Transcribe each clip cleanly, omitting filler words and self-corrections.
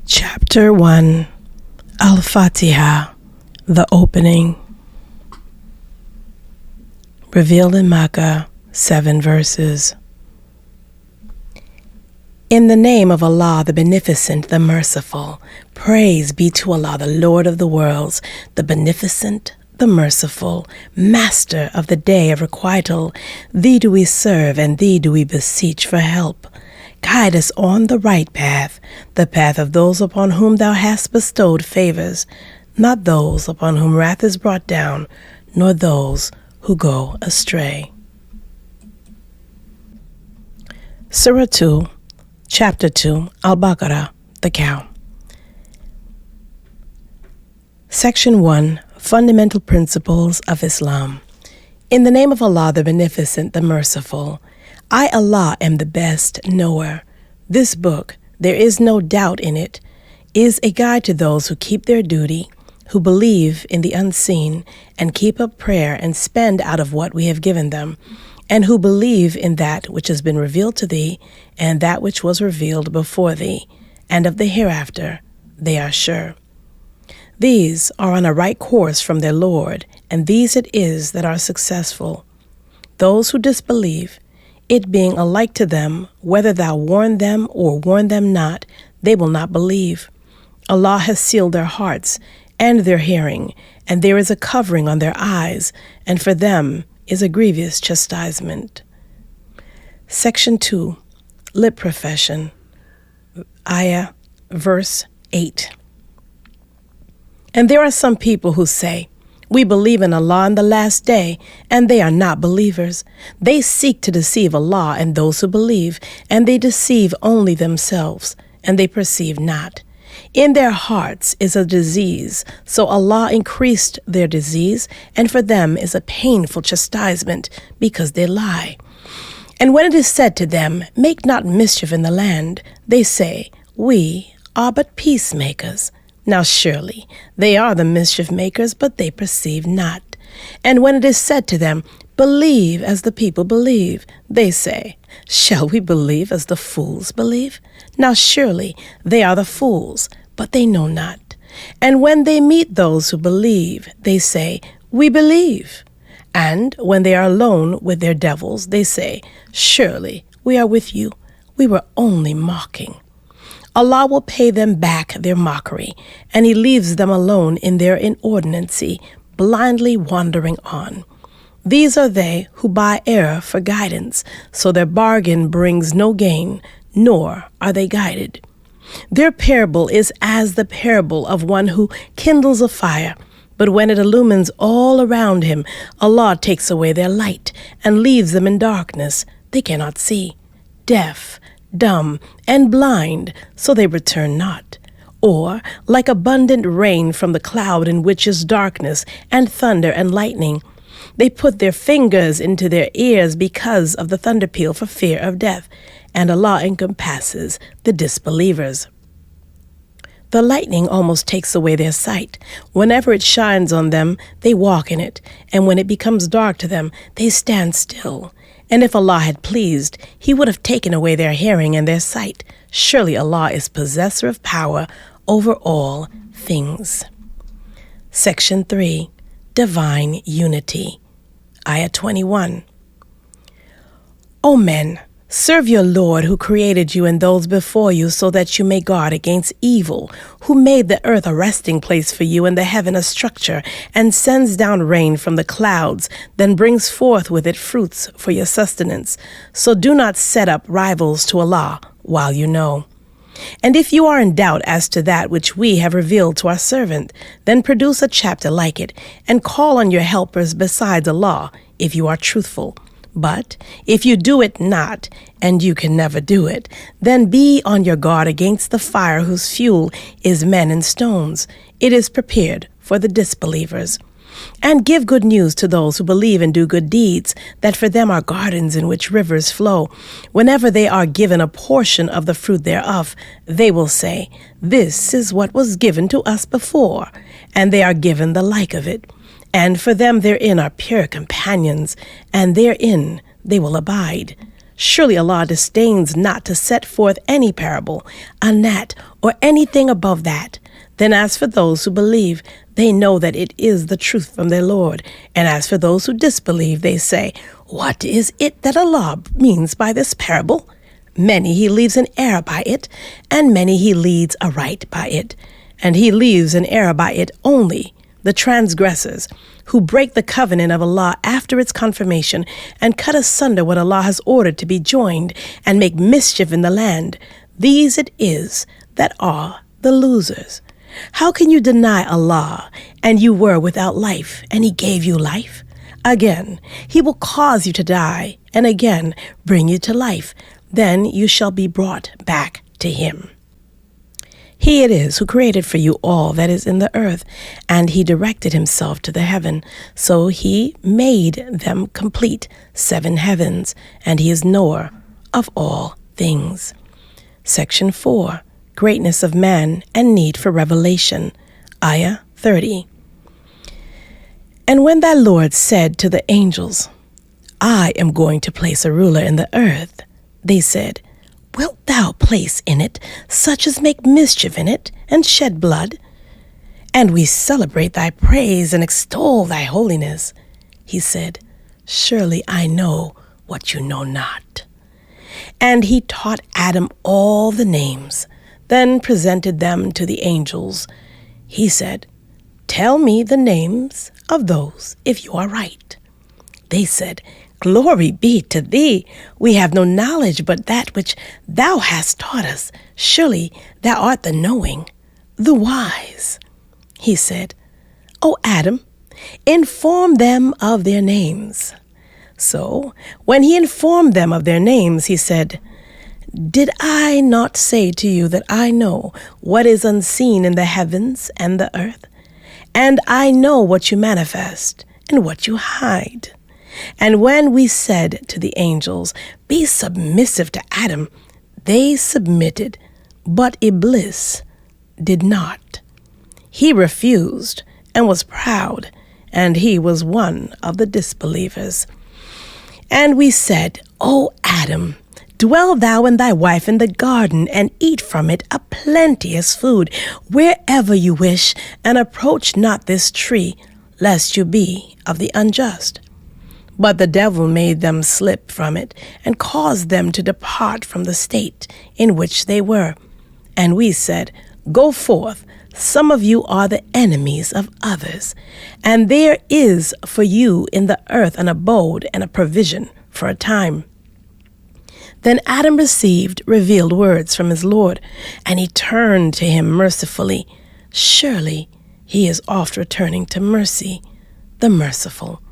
Chapter 1, Al-Fatihah, the opening. Revealed in Makkah, 7 verses. In the name of Allah, the Beneficent, the Merciful. Praise be to Allah, the Lord of the worlds, the Beneficent, the Merciful, Master of the day of requital. Thee do we serve, and Thee do we beseech for help. Guide us on the right path, the path of those upon whom Thou hast bestowed favors, not those upon whom wrath is brought down, nor those who go astray. Surah 2, Chapter 2, Al-Baqarah, the cow. Section 1, Fundamental Principles of Islam. In the name of Allah, the Beneficent, the Merciful. I, Allah, am the best knower. This book, there is no doubt in it, is a guide to those who keep their duty, who believe in the unseen, and keep up prayer and spend out of what we have given them, and who believe in that which has been revealed to thee, and that which was revealed before thee, and of the hereafter they are sure. These are on a right course from their Lord, and these it is that are successful. Those who disbelieve, it being alike to them, whether thou warn them or warn them not, they will not believe. Allah has sealed their hearts and their hearing, and there is a covering on their eyes, and for them is a grievous chastisement. Section 2, Lip Profession, Ayah, verse 8. And there are some people who say, we believe in Allah on the last day, and they are not believers. They seek to deceive Allah and those who believe, and they deceive only themselves, and they perceive not. In their hearts is a disease, so Allah increased their disease, and for them is a painful chastisement, because they lie. And when it is said to them, make not mischief in the land, they say, we are but peacemakers. Now surely they are the mischief makers, but they perceive not. And when it is said to them, believe as the people believe, they say, shall we believe as the fools believe? Now surely they are the fools, but they know not. And when they meet those who believe, they say, we believe. And when they are alone with their devils, they say, surely we are with you. We were only mocking. Allah will pay them back their mockery, and He leaves them alone in their inordinacy, blindly wandering on. These are they who buy error for guidance, so their bargain brings no gain, nor are they guided. Their parable is as the parable of one who kindles a fire, but when it illumines all around him, Allah takes away their light and leaves them in darkness. They cannot see, deaf, dumb, and blind, so they return not. Or, like abundant rain from the cloud in which is darkness, and thunder and lightning, they put their fingers into their ears because of the thunder peal for fear of death, and Allah encompasses the disbelievers. The lightning almost takes away their sight. Whenever it shines on them, they walk in it, and when it becomes dark to them, they stand still. And if Allah had pleased, He would have taken away their hearing and their sight. Surely Allah is possessor of power over all things. Section 3, Divine Unity, Ayah 21. O men, serve your Lord who created you and those before you so that you may guard against evil, who made the earth a resting place for you and the heaven a structure, and sends down rain from the clouds, then brings forth with it fruits for your sustenance. So do not set up rivals to Allah while you know. And if you are in doubt as to that which we have revealed to our servant, then produce a chapter like it, and call on your helpers besides Allah, if you are truthful. But if you do it not, and you can never do it, then be on your guard against the fire whose fuel is men and stones. It is prepared for the disbelievers. And give good news to those who believe and do good deeds, that for them are gardens in which rivers flow. Whenever they are given a portion of the fruit thereof, they will say, this is what was given to us before, and they are given the like of it. And for them therein are pure companions, and therein they will abide. Surely Allah disdains not to set forth any parable, a gnat, or anything above that. Then as for those who believe, they know that it is the truth from their Lord. And as for those who disbelieve, they say, what is it that Allah means by this parable? Many He leaves in error by it, and many He leads aright by it. And He leaves in error by it only the transgressors, who break the covenant of Allah after its confirmation, and cut asunder what Allah has ordered to be joined, and make mischief in the land. These it is that are the losers. How can you deny Allah, and you were without life, and He gave you life? Again, He will cause you to die, and again bring you to life. Then you shall be brought back to Him. He it is who created for you all that is in the earth, and He directed Himself to the heaven. So He made them complete 7 heavens, and He is knower of all things. Section 4. Greatness of man and need for revelation. Ayah 30. And when thy Lord said to the angels, I am going to place a ruler in the earth, they said, wilt thou place in it such as make mischief in it and shed blood? And we celebrate thy praise and extol thy holiness. He said, surely I know what you know not. And He taught Adam all the names, then presented them to the angels. He said, tell me the names of those if you are right. They said, glory be to thee. We have no knowledge but that which thou hast taught us. Surely thou art the knowing, the wise. He said, O Adam, inform them of their names. So when He informed them of their names, He said, did I not say to you that I know what is unseen in the heavens and the earth? And I know what you manifest and what you hide. And when we said to the angels, be submissive to Adam, they submitted, but Iblis did not. He refused and was proud, and he was one of the disbelievers. And we said, O Adam, dwell thou and thy wife in the garden, and eat from it a plenteous food, wherever you wish, and approach not this tree, lest you be of the unjust. But the devil made them slip from it, and caused them to depart from the state in which they were. And we said, go forth, some of you are the enemies of others, and there is for you in the earth an abode and a provision for a time. Then Adam received revealed words from his Lord, and he turned to Him mercifully. Surely He is oft returning to mercy, the merciful.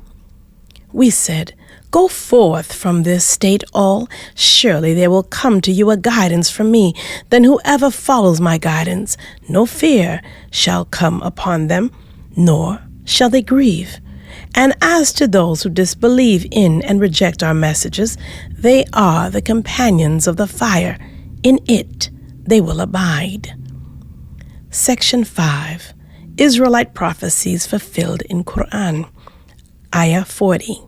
We said, go forth from this state all. Surely there will come to you a guidance from me. Then whoever follows my guidance, no fear shall come upon them, nor shall they grieve. And as to those who disbelieve in and reject our messages, they are the companions of the fire. In it they will abide. Section 5. Israelite prophecies fulfilled in Qur'an. Ayah 40.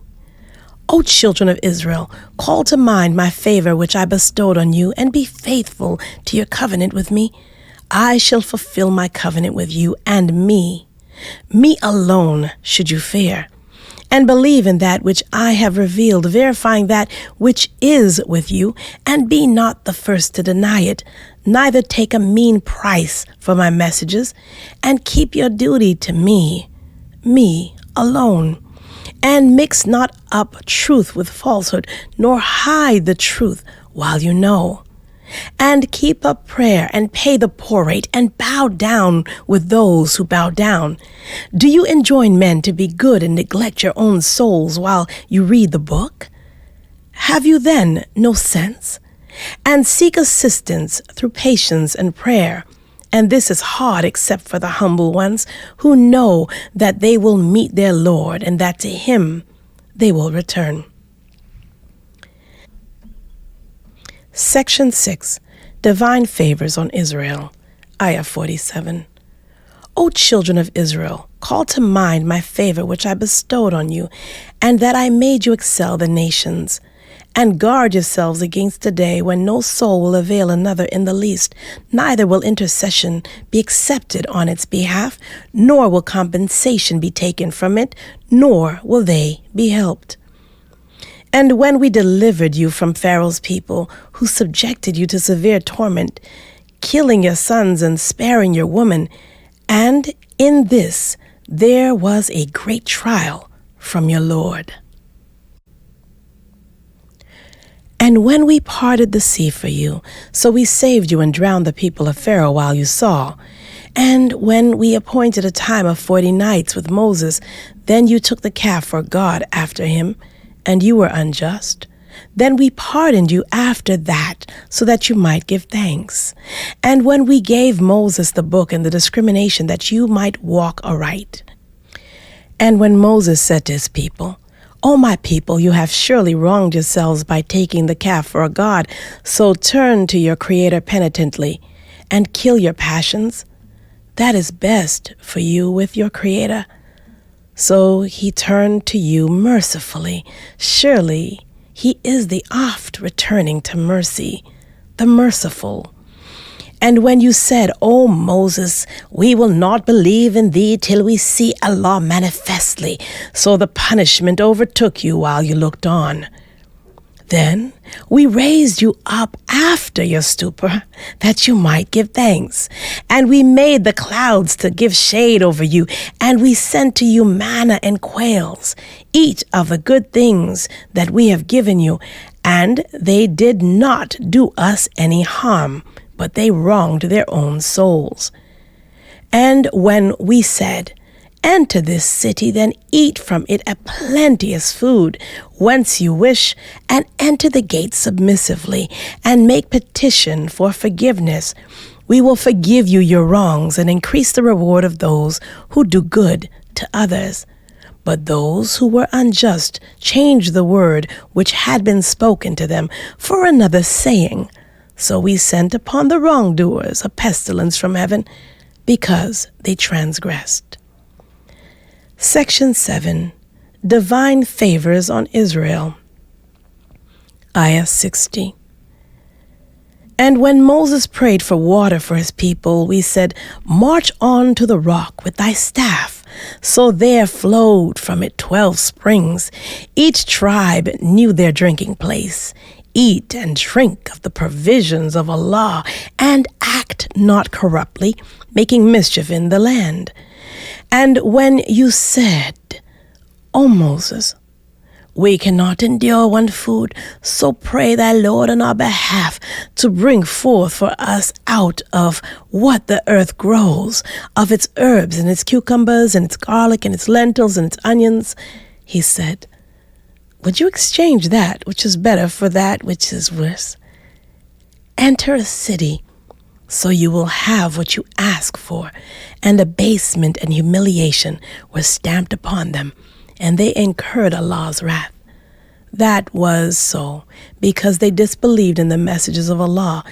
O children of Israel, call to mind my favor which I bestowed on you, and be faithful to your covenant with me. I shall fulfill my covenant with you, and me alone should you fear. And believe in that which I have revealed, verifying that which is with you, and be not the first to deny it, neither take a mean price for my messages, and keep your duty to me alone. And mix not up truth with falsehood, nor hide the truth while you know. And keep up prayer, and pay the poor rate, and bow down with those who bow down. Do you enjoin men to be good and neglect your own souls while you read the book? Have you then no sense? And seek assistance through patience and prayer. And this is hard except for the humble ones who know that they will meet their Lord, and that to Him they will return. Section 6. Divine Favors on Israel. Ayah 47. O children of Israel, call to mind my favor which I bestowed on you, and that I made you excel the nations. and guard yourselves against the day when no soul will avail another in the least, neither will intercession be accepted on its behalf, nor will compensation be taken from it, nor will they be helped. And when we delivered you from Pharaoh's people, who subjected you to severe torment, killing your sons and sparing your women, and in this there was a great trial from your Lord. And when we parted the sea for you, so we saved you and drowned the people of Pharaoh while you saw. And when we appointed a time of 40 nights with Moses, then you took the calf for God after him, and you were unjust. Then we pardoned you after that, so that you might give thanks. And when we gave Moses the book and the discrimination that you might walk aright. And when Moses said to his people, O my people, you have surely wronged yourselves by taking the calf for a god, so turn to your Creator penitently, and kill your passions. That is best for you with your Creator. So he turned to you mercifully. Surely he is the oft returning to mercy, the merciful. And when you said, O Moses, we will not believe in thee till we see Allah manifestly, so the punishment overtook you while you looked on. Then we raised you up after your stupor, that you might give thanks. And we made the clouds to give shade over you, and we sent to you manna and quails. Eat of the good things that we have given you, and they did not do us any harm, but they wronged their own souls. And when we said, Enter this city, then eat from it a plenteous food, whence you wish, and enter the gate submissively, and make petition for forgiveness. We will forgive you your wrongs and increase the reward of those who do good to others. But those who were unjust changed the word which had been spoken to them for another saying. So we sent upon the wrongdoers a pestilence from heaven, because they transgressed. Section 7. Divine Favors on Israel. Ayah 60. And when Moses prayed for water for his people, we said, March on to the rock with thy staff. So there flowed from it 12 springs. Each tribe knew their drinking place. Eat and drink of the provisions of Allah, and act not corruptly, making mischief in the land. And when you said, O Moses, we cannot endure one food, so pray thy Lord on our behalf to bring forth for us out of what the earth grows, of its herbs and its cucumbers and its garlic and its lentils and its onions. He said, would you exchange that which is better for that which is worse? Enter a city, so you will have what you ask for. And abasement and humiliation were stamped upon them, and they incurred Allah's wrath. That was so because they disbelieved in the messages of Allah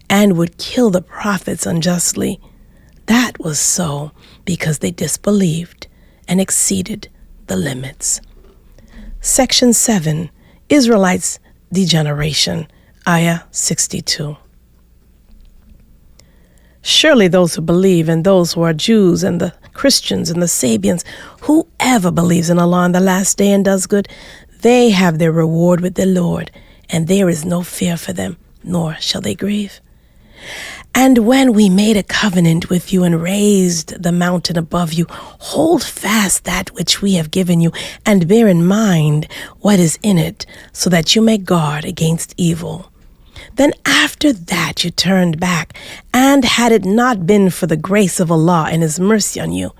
and would kill the prophets unjustly. That was so because they disbelieved and exceeded the limits. Section 7. Israelites' Degeneration. Ayah 62. Surely those who believe and those who are Jews and the Christians and the Sabians, whoever believes in Allah on the last day and does good, they have their reward with their Lord, and there is no fear for them, nor shall they grieve. And when we made a covenant with you and raised the mountain above you, hold fast that which we have given you, and bear in mind what is in it, so that you may guard against evil. Then after that you turned back, and had it not been for the grace of Allah and His mercy on you,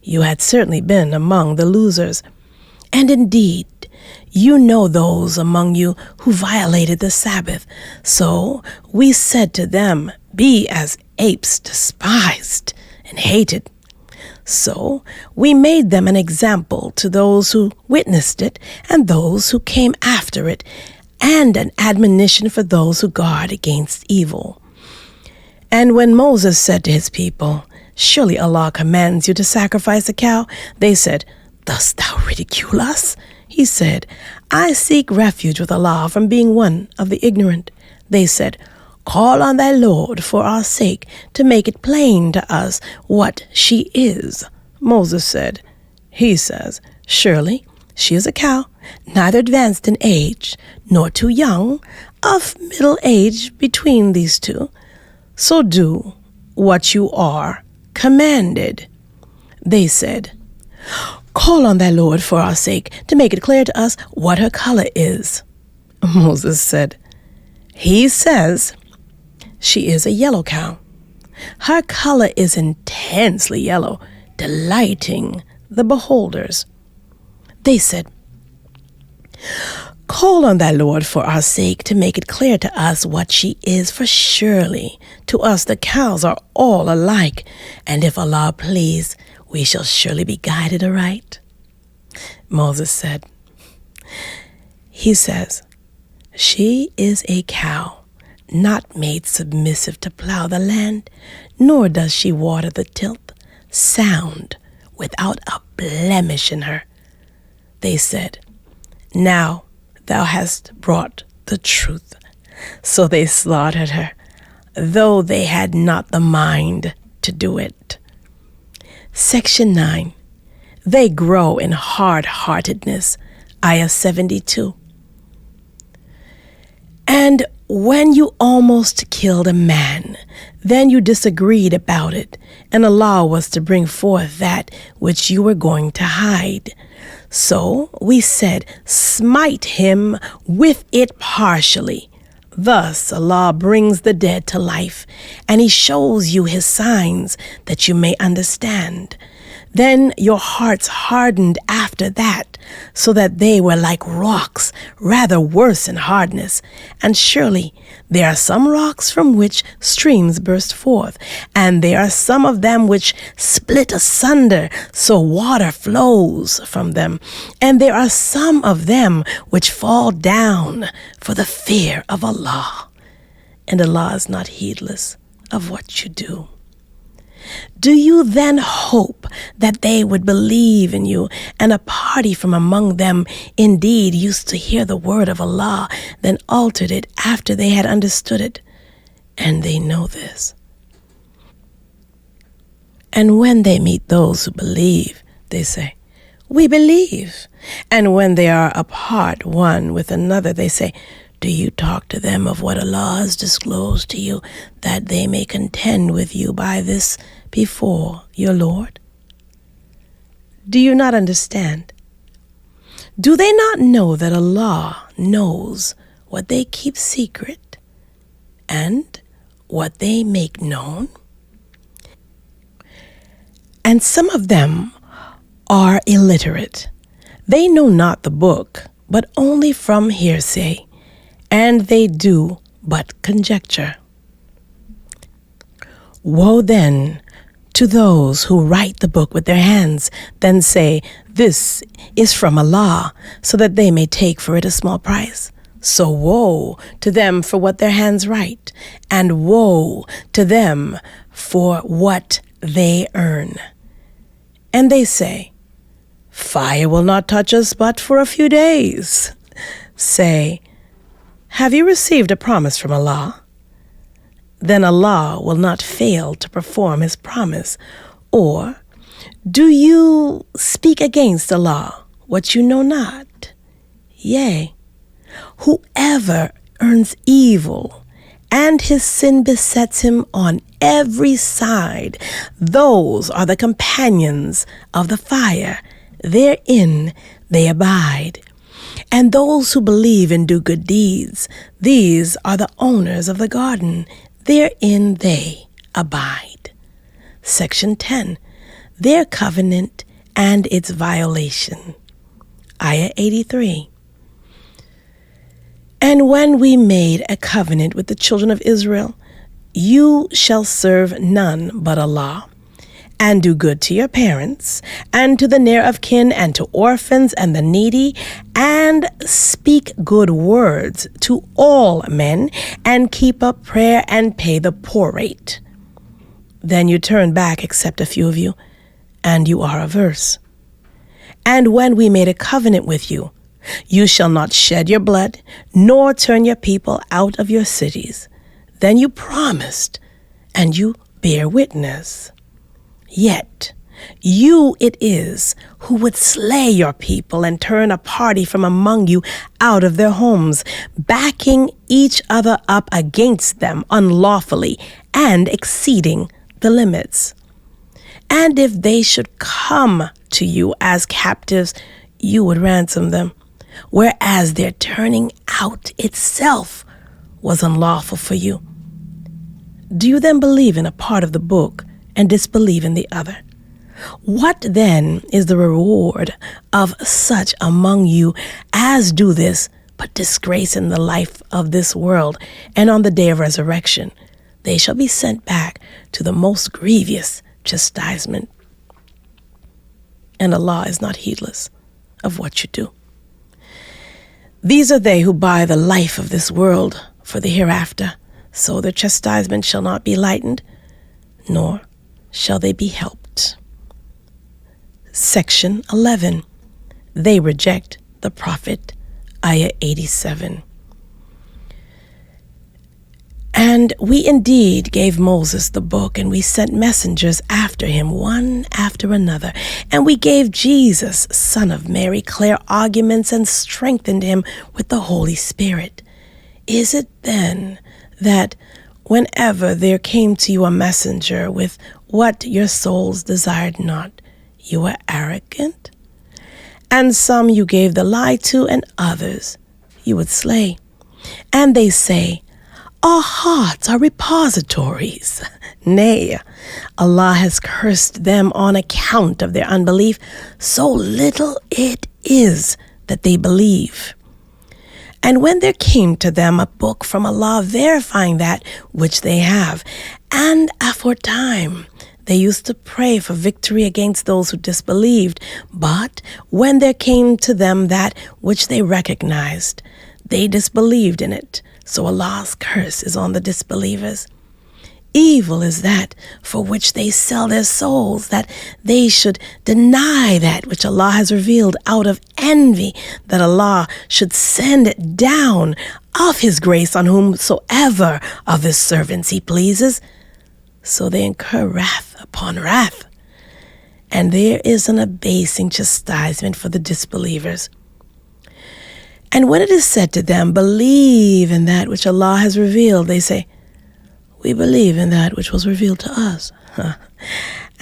you had certainly been among the losers. And indeed, you know those among you who violated the Sabbath. So we said to them, be as apes, despised and hated. So we made them an example to those who witnessed it and those who came after it, and an admonition for those who guard against evil. And when Moses said to his people, surely Allah commands you to sacrifice a cow, they said, dost thou ridicule us? He said, I seek refuge with Allah from being one of the ignorant. They said, call on thy Lord for our sake to make it plain to us what she is. Moses said, he says, surely she is a cow, neither advanced in age, nor too young, of middle age between these two. So do what you are commanded. They said, call on thy Lord for our sake to make it clear to us what her color is. Moses said, he says, she is a yellow cow. Her color is intensely yellow, delighting the beholders. They said, call on thy Lord for our sake to make it clear to us what she is, for surely to us the cows are all alike, and if Allah please, we shall surely be guided aright. Moses said, he says, she is a cow, not made submissive to plow the land, nor does she water the tilth, sound, without a blemish in her. They said, now thou hast brought the truth. So they slaughtered her, though they had not the mind to do it. Section 9. They grow in hard-heartedness. Ayah 72. And when you almost killed a man, then you disagreed about it, and Allah was to bring forth that which you were going to hide. So we said, smite him with it partially. Thus Allah brings the dead to life, and He shows you His signs that you may understand. Then your hearts hardened after that, so that they were like rocks, rather worse in hardness. And surely there are some rocks from which streams burst forth, and there are some of them which split asunder, so water flows from them. And there are some of them which fall down for the fear of Allah. And Allah is not heedless of what you do. Do you then hope that they would believe in you, and a party from among them indeed used to hear the word of Allah, then altered it after they had understood it? And they know this. And when they meet those who believe, they say, we believe. And when they are apart one with another, they say, do you talk to them of what Allah has disclosed to you, that they may contend with you by this before your Lord? Do you not understand? Do they not know that Allah knows what they keep secret and what they make known? And some of them are illiterate. They know not the book, but only from hearsay, and they do but conjecture. Woe then to those who write the book with their hands, then say, this is from Allah, so that they may take for it a small price. So woe to them for what their hands write, and woe to them for what they earn. And they say, fire will not touch us but for a few days. Say, have you received a promise from Allah? Then Allah will not fail to perform His promise. Or, do you speak against Allah what you know not? Yea, whoever earns evil and his sin besets him on every side, those are the companions of the fire. Therein they abide. And those who believe and do good deeds, these are the owners of the garden. Therein they abide. Section 10. Their covenant and its violation. Ayah 83. And when we made a covenant with the children of Israel, you shall serve none but Allah, and do good to your parents, and to the near of kin, and to orphans and the needy, and speak good words to all men, and keep up prayer and pay the poor rate. Then you turn back, except a few of you, and you are averse. And when we made a covenant with you, You shall not shed your blood, nor turn your people out of your cities. Then you promised, and you bear witness. Yet you it is who would slay your people and turn a party from among you out of their homes, backing each other up against them unlawfully and exceeding the limits. And if they should come to you as captives, you would ransom them, whereas their turning out itself was unlawful for you. Do you then believe in a part of the book and disbelieve in the other? What then is the reward of such among you as do this, but disgrace in the life of this world, and on the day of resurrection they shall be sent back to the most grievous chastisement? And Allah is not heedless of what you do. These are they who buy the life of this world for the hereafter, so their chastisement shall not be lightened, nor shall they be helped. Section 11. They reject the Prophet. Ayah 87. And we indeed gave Moses the book, and we sent messengers after him, one after another. And we gave Jesus, son of Mary, clear arguments and strengthened him with the Holy Spirit. Is it then that whenever there came to you a messenger with what your souls desired not, you were arrogant? And some you gave the lie to, and others you would slay. And they say, our hearts are repositories. Nay, Allah has cursed them on account of their unbelief. So little it is that they believe. And when there came to them a book from Allah verifying that which they have, and aforetime they used to pray for victory against those who disbelieved, but when there came to them that which they recognized, they disbelieved in it. So Allah's curse is on the disbelievers. Evil is that for which they sell their souls, that they should deny that which Allah has revealed out of envy, that Allah should send it down of His grace on whomsoever of His servants He pleases. So they incur wrath upon wrath, and there is an abasing chastisement for the disbelievers. And when it is said to them, believe in that which Allah has revealed, they say, we believe in that which was revealed to us.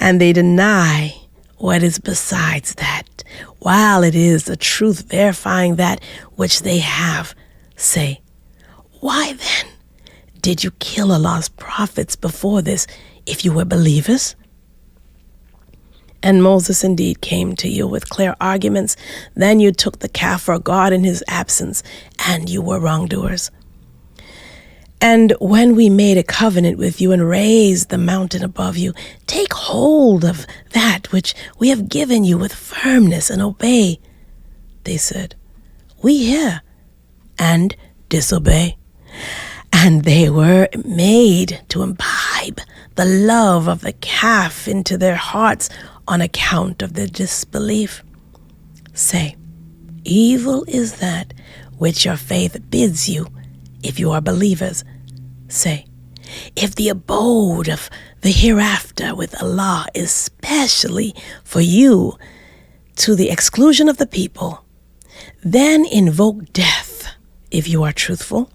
And they deny what is besides that, while it is the truth verifying that which they have. Say, why then did you kill Allah's prophets before this, if you were believers? And Moses indeed came to you with clear arguments. Then you took the calf for God in his absence, and you were wrongdoers. And when we made a covenant with you and raised the mountain above you, take hold of that which we have given you with firmness and obey. They said, we hear and disobey. And they were made to imbibe the love of the calf into their hearts on account of their disbelief. Say, evil is that which your faith bids you, if you are believers. Say, if the abode of the hereafter with Allah is specially for you to the exclusion of the people, then invoke death if you are truthful.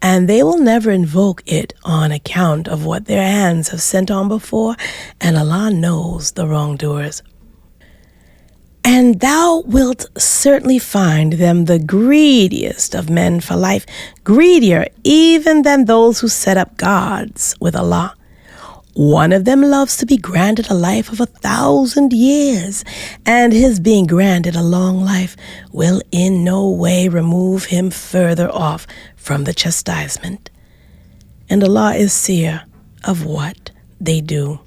And they will never invoke it on account of what their hands have sent on before, and Allah knows the wrongdoers. And thou wilt certainly find them the greediest of men for life, greedier even than those who set up gods with Allah. One of them loves to be granted a life of 1,000 years, and his being granted a long life will in no way remove him further off from the chastisement. And Allah is seer of what they do.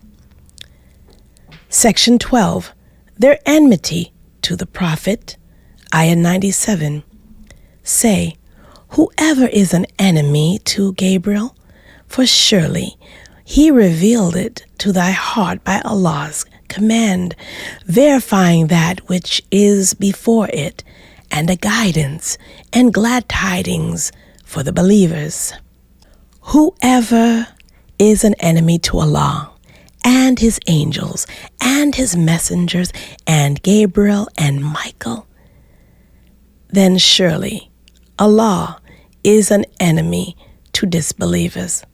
Section 12. Their enmity to the Prophet. Ayah 97. Say, whoever is an enemy to Gabriel, for surely He revealed it to thy heart by Allah's command, verifying that which is before it, and a guidance and glad tidings for the believers. Whoever is an enemy to Allah and his angels and his messengers and Gabriel and Michael, then surely Allah is an enemy to disbelievers.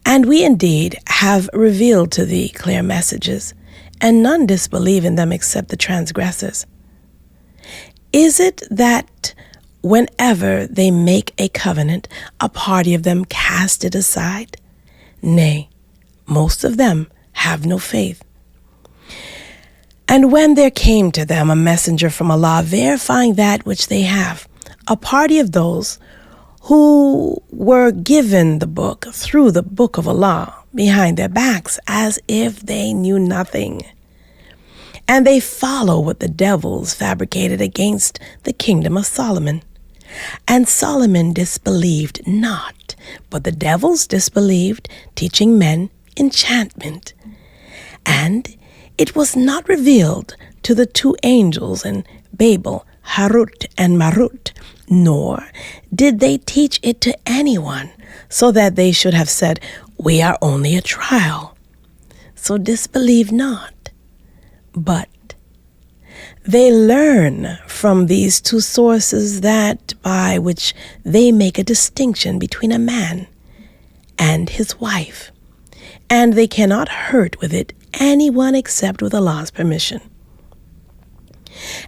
And we indeed have revealed to thee clear messages, and none disbelieve in them except the transgressors. Is it that whenever they make a covenant, a party of them cast it aside? Nay, most of them have no faith. And when there came to them a messenger from Allah verifying that which they have, a party of those who were given the book through the book of Allah behind their backs as if they knew nothing. And they follow what the devils fabricated against the kingdom of Solomon. And Solomon disbelieved not, but the devils disbelieved, teaching men enchantment. And it was not revealed to the two angels in Babel, Harut and Marut, nor did they teach it to anyone, so that they should have said, "We are only a trial." So disbelieve not. But they learn from these two sources that by which they make a distinction between a man and his wife, and they cannot hurt with it anyone except with Allah's permission.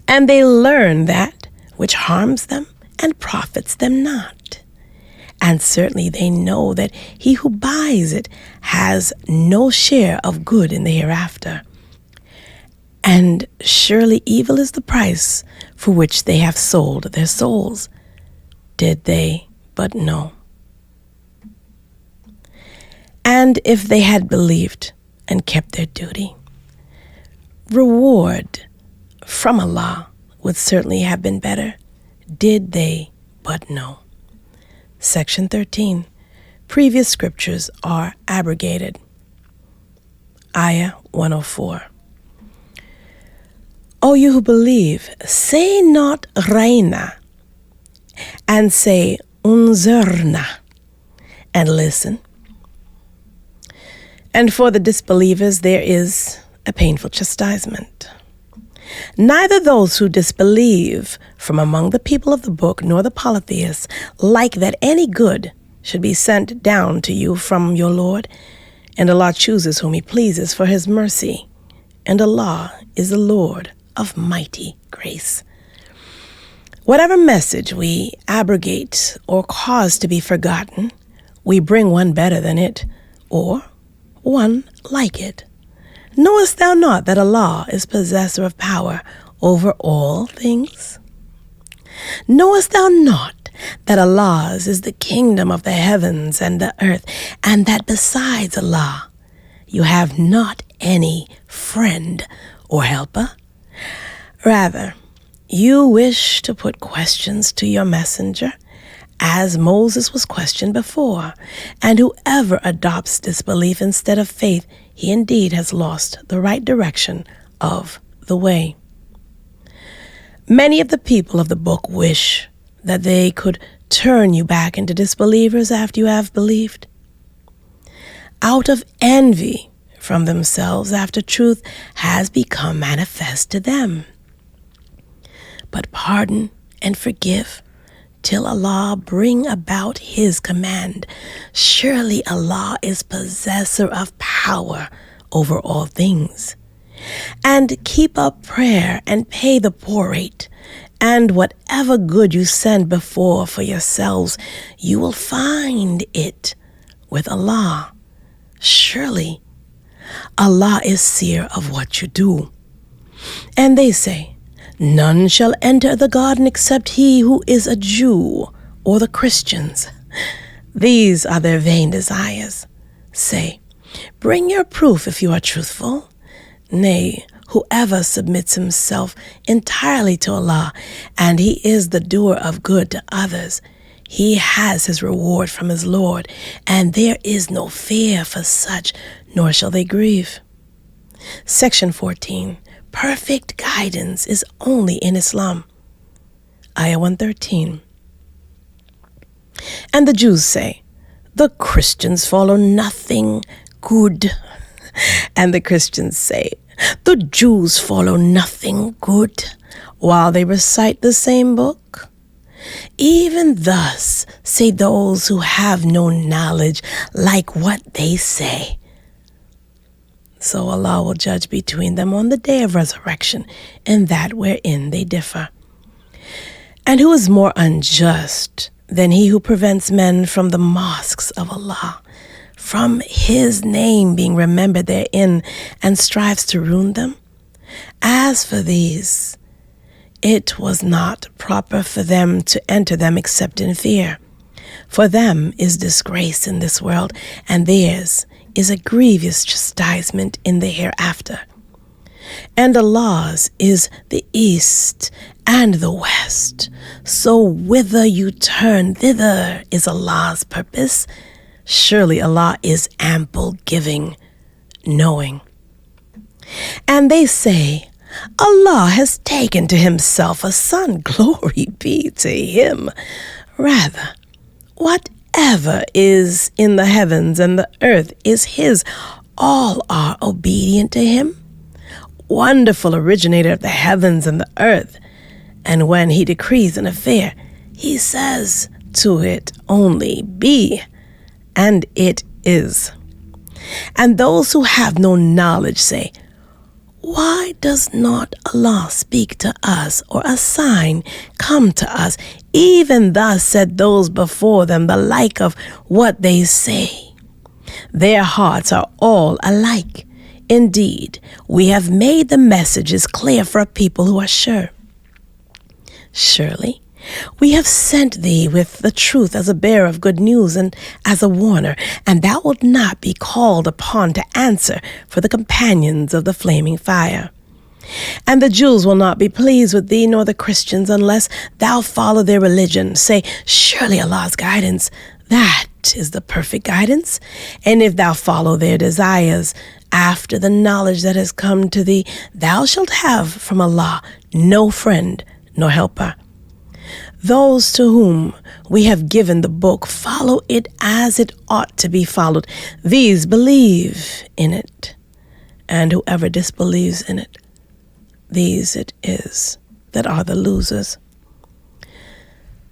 And they learn that which harms them and profits them not. And certainly they know that he who buys it has no share of good in the hereafter. And surely evil is the price for which they have sold their souls, did they but know. And if they had believed and kept their duty, reward from Allah would certainly have been better, did they but know. Section 13. Previous scriptures are abrogated. Ayah 104. O you who believe, say not Raina, and say Unzurna, and listen. And for the disbelievers there is a painful chastisement. Neither those who disbelieve from among the people of the book nor the polytheists like that any good should be sent down to you from your Lord, and Allah chooses whom He pleases for His mercy, and Allah is the Lord of mighty grace. Whatever message we abrogate or cause to be forgotten, we bring one better than it, or one like it. Knowest thou not that Allah is possessor of power over all things? Knowest thou not that Allah's is the kingdom of the heavens and the earth, and that besides Allah you have not any friend or helper? Rather, you wish to put questions to your messenger, as Moses was questioned before, and whoever adopts disbelief instead of faith, he indeed has lost the right direction of the way. Many of the people of the book wish that they could turn you back into disbelievers after you have believed, out of envy from themselves after truth has become manifest to them. But pardon and forgive till Allah bring about His command. Surely Allah is possessor of power over all things. And keep up prayer and pay the poor rate, and whatever good you send before for yourselves, you will find it with Allah. Surely Allah is seer of what you do. And they say, none shall enter the garden except he who is a Jew or the Christians. These are their vain desires. Say, bring your proof if you are truthful. Nay, whoever submits himself entirely to Allah, and he is the doer of good to others, he has his reward from his Lord, and there is no fear for such, nor shall they grieve. Section 14. perfect guidance is only in Islam. Ayah 113. And the Jews say, the Christians follow nothing good. And the Christians say, the Jews follow nothing good, while they recite the same book. Even thus say those who have no knowledge like what they say. So Allah will judge between them on the day of resurrection in that wherein they differ. And who is more unjust than he who prevents men from the mosques of Allah, from his name being remembered therein, and strives to ruin them? As for these, it was not proper for them to enter them except in fear. For them is disgrace in this world, and theirs is a grievous chastisement in the hereafter. And Allah's is the east and the west. So whither you turn, thither is Allah's purpose. Surely Allah is ample giving, knowing. And they say, Allah has taken to himself a son, glory be to him. Rather, whatever is in the heavens and the earth is his. All are obedient to him. Wonderful originator of the heavens and the earth. And when he decrees an affair, he says to it only, be, and it is. And those who have no knowledge say, why does not Allah speak to us, or a sign come to us? Even thus said those before them the like of what they say. Their hearts are all alike. Indeed, we have made the messages clear for a people who are sure. Surely, we have sent thee with the truth as a bearer of good news and as a warner, and thou wilt not be called upon to answer for the companions of the flaming fire. And the Jews will not be pleased with thee, nor the Christians, unless thou follow their religion. Say, surely Allah's guidance, that is the perfect guidance. And if thou follow their desires, after the knowledge that has come to thee, thou shalt have from Allah no friend nor helper. Those to whom we have given the book follow it as it ought to be followed. These believe in it, and whoever disbelieves in it, these it is that are the losers.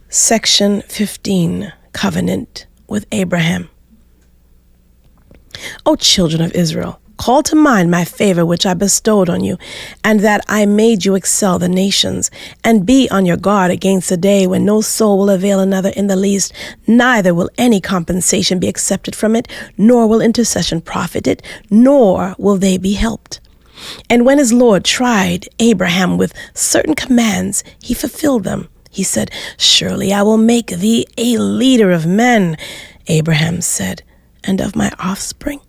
Section 15, Covenant with Abraham. O children of Israel, call to mind my favor which I bestowed on you, and that I made you excel the nations, and be on your guard against the day when no soul will avail another in the least, neither will any compensation be accepted from it, nor will intercession profit it, nor will they be helped. And when his Lord tried Abraham with certain commands, he fulfilled them. He said, surely I will make thee a leader of men. Abraham said, and of my offspring?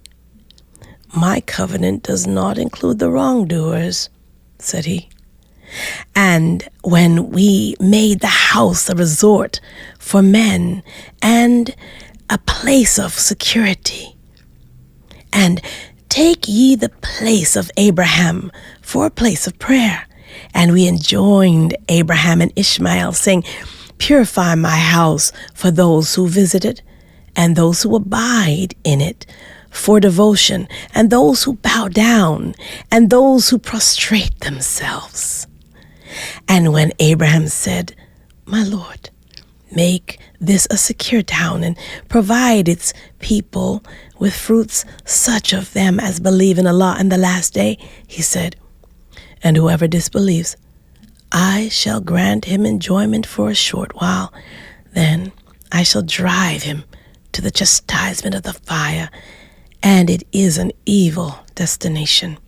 My covenant does not include the wrongdoers, said he. And when we made the house a resort for men and a place of security, and take ye the place of Abraham for a place of prayer. And we enjoined Abraham and Ishmael, saying, purify my house for those who visit it, and those who abide in it for devotion, and those who bow down, and those who prostrate themselves. And when Abraham said, my Lord, make this a secure town, and provide its people with fruits, such of them as believe in Allah and the last day, he said, and whoever disbelieves, I shall grant him enjoyment for a short while. Then I shall drive him to the chastisement of the fire, and it is an evil destination.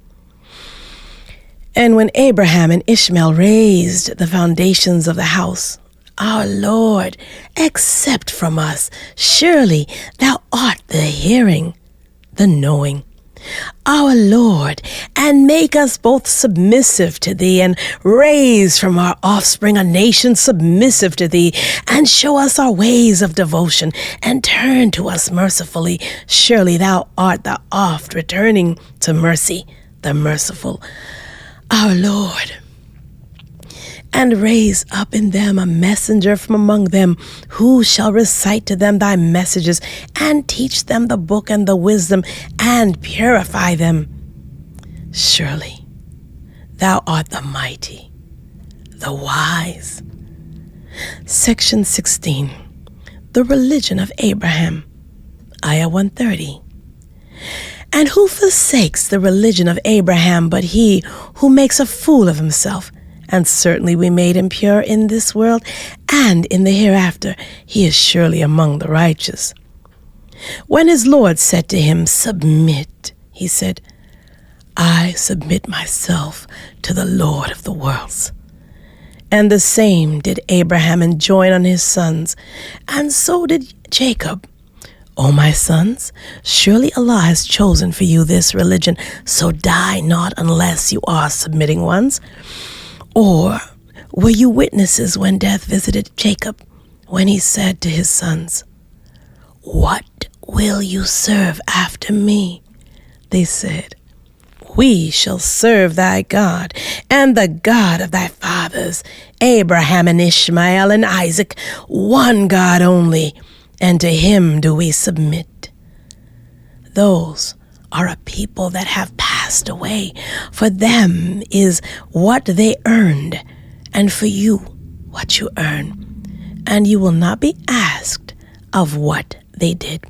And when Abraham and Ishmael raised the foundations of the house, our Lord, accept from us, surely thou art the hearing, the knowing. Our Lord, and make us both submissive to thee, and raise from our offspring a nation submissive to thee, and show us our ways of devotion, and turn to us mercifully. Surely thou art the oft returning to mercy, the merciful. our Lord, and raise up in them a messenger from among them, who shall recite to them thy messages, and teach them the book and the wisdom, and purify them. Surely thou art the mighty, the wise. Section 16. The religion of Abraham. Ayah 130. And who forsakes the religion of Abraham but he who makes a fool of himself? And certainly we made him pure in this world, and in the hereafter he is surely among the righteous. When his Lord said to him, Submit, he said, I submit myself to the Lord of the worlds. And the same did Abraham enjoin on his sons, and so did Jacob. O my sons, surely Allah has chosen for you this religion, so die not unless you are submitting ones. Or were you witnesses when death visited Jacob, when he said to his sons, What will you serve after me? They said, We shall serve thy God, and the God of thy fathers, Abraham and Ishmael and Isaac, one God only, and to him do we submit. Those are a people that have passed away. For them is what they earned, and for you what you earn, and you will not be asked of what they did.